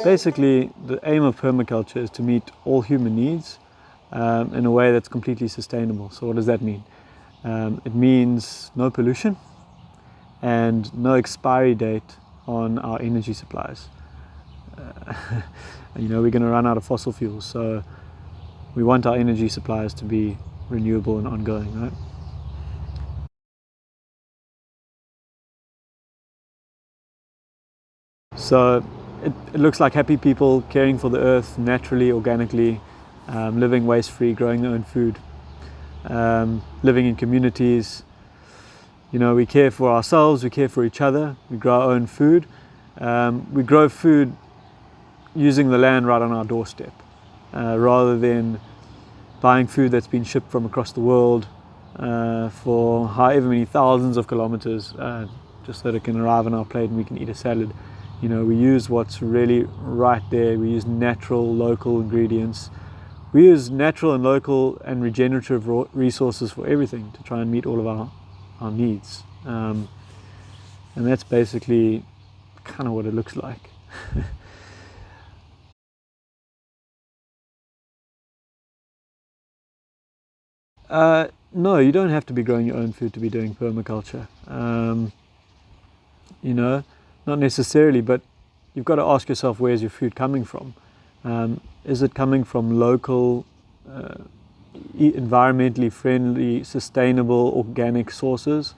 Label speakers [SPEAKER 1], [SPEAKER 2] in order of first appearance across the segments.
[SPEAKER 1] Basically, the aim of permaculture is to meet all human needs in a way that's completely sustainable. So what does that mean? It means no pollution and no expiry date on our energy supplies. We're going to run out of fossil fuels, so we want our energy supplies to be renewable and ongoing, right? So it looks like happy people caring for the earth naturally, organically, living waste-free, growing their own food, living in communities. We care for ourselves, we care for each other, we grow our own food. We grow food using the land right on our doorstep, rather than buying food that's been shipped from across the world for however many thousands of kilometers, just so that it can arrive on our plate and we can eat a salad. We use what's really right there. We use natural, local ingredients. We use natural and local and regenerative resources for everything to try and meet all of our needs. And that's basically kind of what it looks like. No, you don't have to be growing your own food to be doing permaculture. Not necessarily, but you've got to ask yourself, where's your food coming from? Is it coming from local, environmentally friendly, sustainable, organic sources?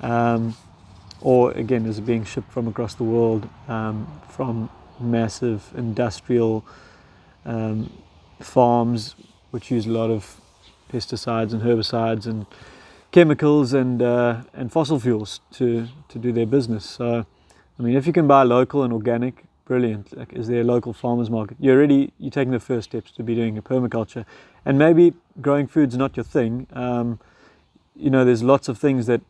[SPEAKER 1] Or again, is it being shipped from across the world, from massive industrial farms which use a lot of pesticides and herbicides and chemicals and fossil fuels to do their business? So, if you can buy local and organic, brilliant. Like, is there a local farmers market? You're taking the first steps to be doing a permaculture, and maybe growing food's not your thing. There's lots of things that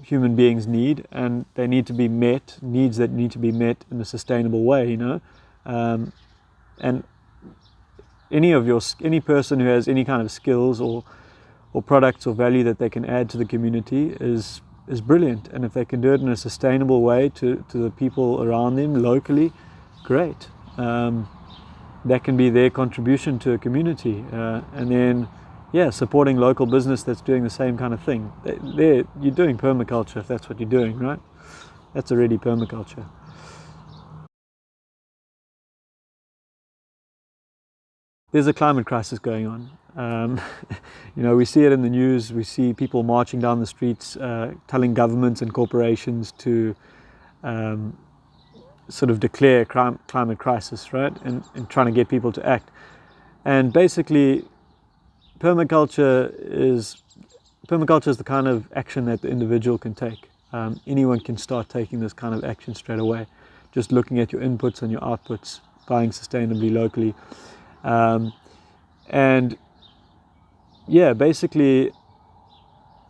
[SPEAKER 1] human beings need, and they need to be met, needs that need to be met in a sustainable way. And any person who has any kind of skills or products or value that they can add to the community is brilliant. And if they can do it in a sustainable way to the people around them locally, great. That can be their contribution to a community. And then, supporting local business that's doing the same kind of thing. You're doing permaculture if that's what you're doing, right? That's already permaculture. There's a climate crisis going on. We see it in the news. We see people marching down the streets, telling governments and corporations to sort of declare climate crisis, right? And trying to get people to act. And basically, permaculture is the kind of action that the individual can take. Anyone can start taking this kind of action straight away. Just looking at your inputs and your outputs, buying sustainably, locally. Basically,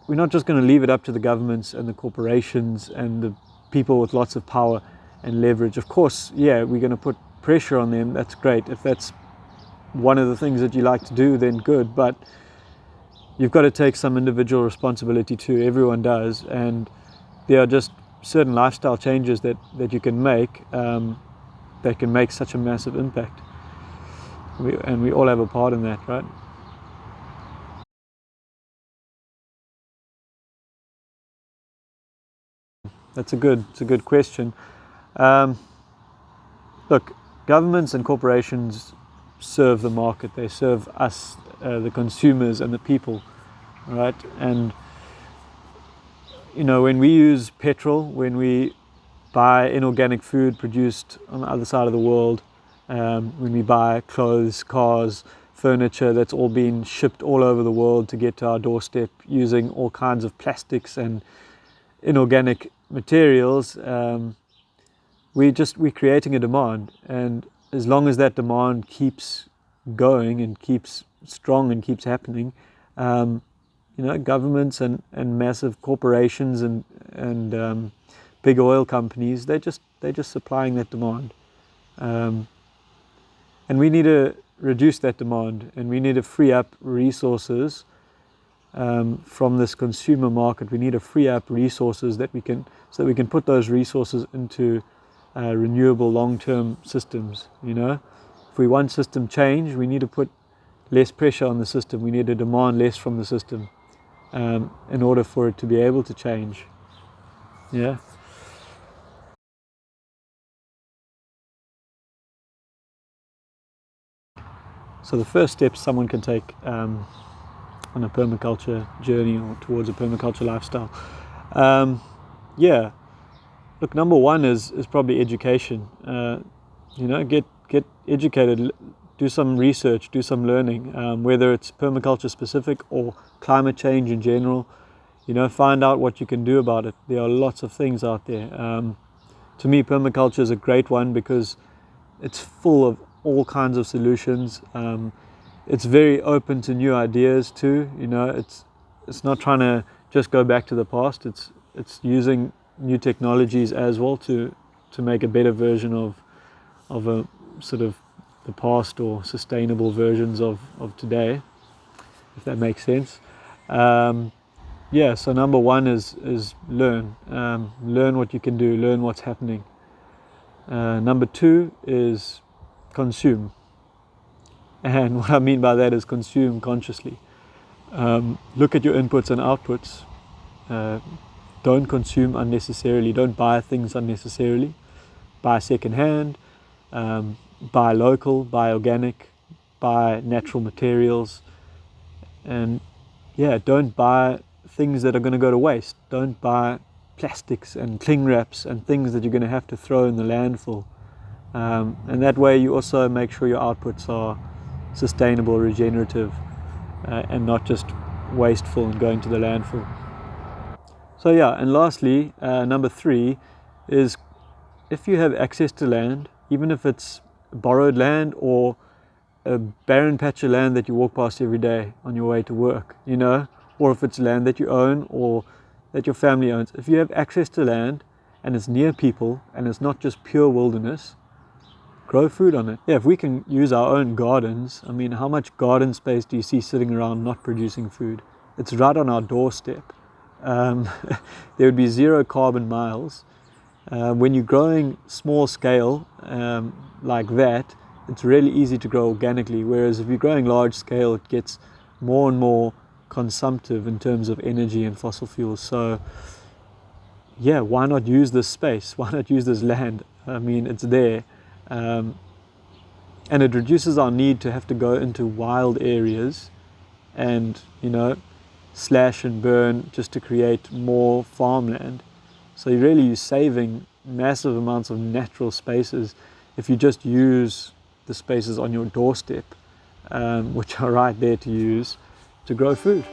[SPEAKER 1] we're not just going to leave it up to the governments and the corporations and the people with lots of power and leverage. Of course, we're going to put pressure on them. That's great. If that's one of the things that you like to do, then good. But you've got to take some individual responsibility too. Everyone does. And there are just certain lifestyle changes that you can make that can make such a massive impact. We all have a part in that, right? It's a good question. Look, governments and corporations serve the market. They serve us, the consumers and the people, right? And when we use petrol, when we buy inorganic food produced on the other side of the world, when we buy clothes, cars, furniture that's all been shipped all over the world to get to our doorstep using all kinds of plastics and inorganic materials, we're creating a demand. And as long as that demand keeps going and keeps strong and keeps happening, governments and massive corporations and big oil companies, they're just supplying that demand. And we need to reduce that demand, and we need to free up resources from this consumer market. We need to free up resources so that we can put those resources into renewable long-term systems. You know, if we want system change, we need to put less pressure on the system. We need to demand less from the system in order for it to be able to change. Yeah. So the first steps someone can take on a permaculture journey or towards a permaculture lifestyle. Yeah, look, number one is probably education. You know, get educated, do some research, do some learning, whether it's permaculture specific or climate change in general. You know, find out what you can do about it. There are lots of things out there. To me, permaculture is a great one because it's full of all kinds of solutions. It's very open to new ideas too. You know, it's not trying to just go back to the past. It's using new technologies as well to make a better version of a sort of the past or sustainable versions of today, if that makes sense. Yeah, so number one is learn. Learn what you can do, learn what's happening. Number two is consume. And what I mean by that is consume consciously. Look at your inputs and outputs. Don't consume unnecessarily. Don't buy things unnecessarily. Buy secondhand, buy local, buy organic, buy natural materials. And yeah, don't buy things that are going to go to waste. Don't buy plastics and cling wraps and things that you're going to have to throw in the landfill. And that way you also make sure your outputs are sustainable, regenerative, and not just wasteful and going to the landfill. So yeah, and lastly, number three is if you have access to land, even if it's borrowed land or a barren patch of land that you walk past every day on your way to work, you know, or if it's land that you own or that your family owns, if you have access to land and it's near people and it's not just pure wilderness, grow food on it. Yeah, if we can use our own gardens, I mean, how much garden space do you see sitting around not producing food? It's right on our doorstep. There would be 0 carbon miles. When you're growing small scale like that, it's really easy to grow organically, whereas if you're growing large scale, it gets more and more consumptive in terms of energy and fossil fuels. So yeah, why not use this space? Why not use this land? I mean, it's there. And it reduces our need to have to go into wild areas and, you know, slash and burn just to create more farmland. So you're saving massive amounts of natural spaces if you just use the spaces on your doorstep, which are right there to use to grow food.